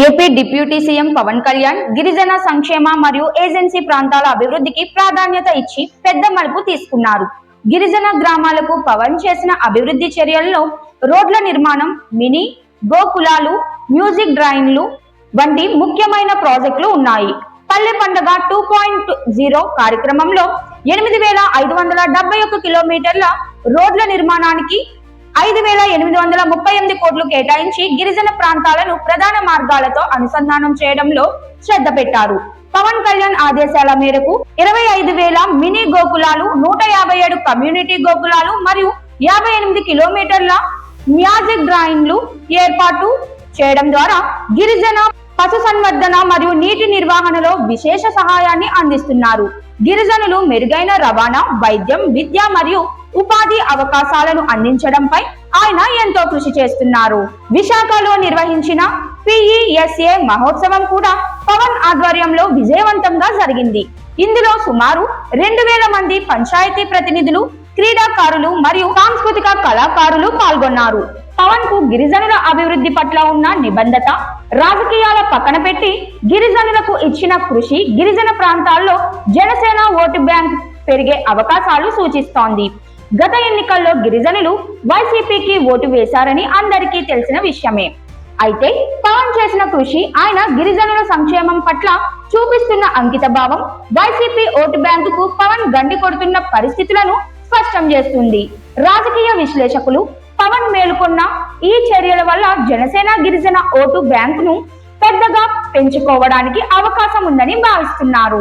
AP deputy CM Pawan Kalyan గిరిజన సంక్షేమ మరియు ఏజెన్సీ ప్రాంతాల అభివృద్ధికి ప్రాధాన్యత ఇచ్చి పెద్ద మలుపు తీసుకున్నారు. గిరిజన గ్రామాలకు పవన్ చేసిన అభివృద్ధి చర్యల్లో రోడ్ల నిర్మాణం, మినీ గోకులాలు, మ్యూజిక్ డ్రాయింగ్లు వంటి ముఖ్యమైన ప్రాజెక్టులు ఉన్నాయి. పల్లె పండుగ 2.0 కార్యక్రమంలో 8,571 కిలోమీటర్ల రోడ్ల నిర్మాణానికి 5,838 కోట్లు కేటాయించి గిరిజన ప్రాంతాలను ప్రధాన మార్గాలతో అనుసంధానం చేయడంలో శ్రద్ధ పెట్టారు. పవన్ కళ్యాణ్ ఆదేశాల మేరకు 25,000 మినీ గోకులాలు, 157 కమ్యూనిటీ గోకులాలు మరియు 58 కిలోమీటర్ల మ్యాజిక్ డ్రాయింగ్లు ఏర్పాటు చేయడం ద్వారా గిరిజన పశు సంవర్ధన మరియు నీటి నిర్వహణలో విశేష సహాయాన్ని అందిస్తున్నారు. గిరిజనులు మెరుగైన రవాణా, వైద్యం, విద్య మరియు ఉపాధి అవకాశాలను అందించడంపై ఆయన ఎంతో కృషి చేస్తున్నారు. విశాఖలో నిర్వహించిన PESA మహోత్సవం కూడా పవన్ ఆధ్వర్యంలో విజయవంతంగా జరిగింది. ఇందులో సుమారు 2,000 మంది పంచాయతీ ప్రతినిధులు, క్రీడాకారులు మరియు సాంస్కృతిక కళాకారులు పాల్గొన్నారు. పవన్ కు గిరిజనుల అభివృద్ధి పట్ల ఉన్న నిబద్ధత, రాజకీయాల పక్కన పెట్టి గిరిజనులకు ఇచ్చిన కృషి గిరిజన ప్రాంతాల్లో జనసేన ఓటు బ్యాంక్ పెరిగే అవకాశాలు సూచిస్తోంది. గత ఎన్నికల్లో గిరిజనులు వైసీపీకి ఓటు వేశారని అందరికీ తెలిసిన విషయమే. అయితే పవన్ చేసిన కృషి, ఆయన గిరిజనుల సంక్షేమం పట్ల చూపిస్తున్న అంకిత భావం వైసీపీ ఓటు బ్యాంకుకు పవన్ గండి కొడుతున్న పరిస్థితులను స్పష్టం చేస్తుంది. రాజకీయ విశ్లేషకులు పవన్ మేలుకొన్న ఈ చర్యల వల్ల జనసేన గిరిజన ఓటు బ్యాంకును పెద్దగా పెంచుకోవడానికి అవకాశం ఉందని భావిస్తున్నారు.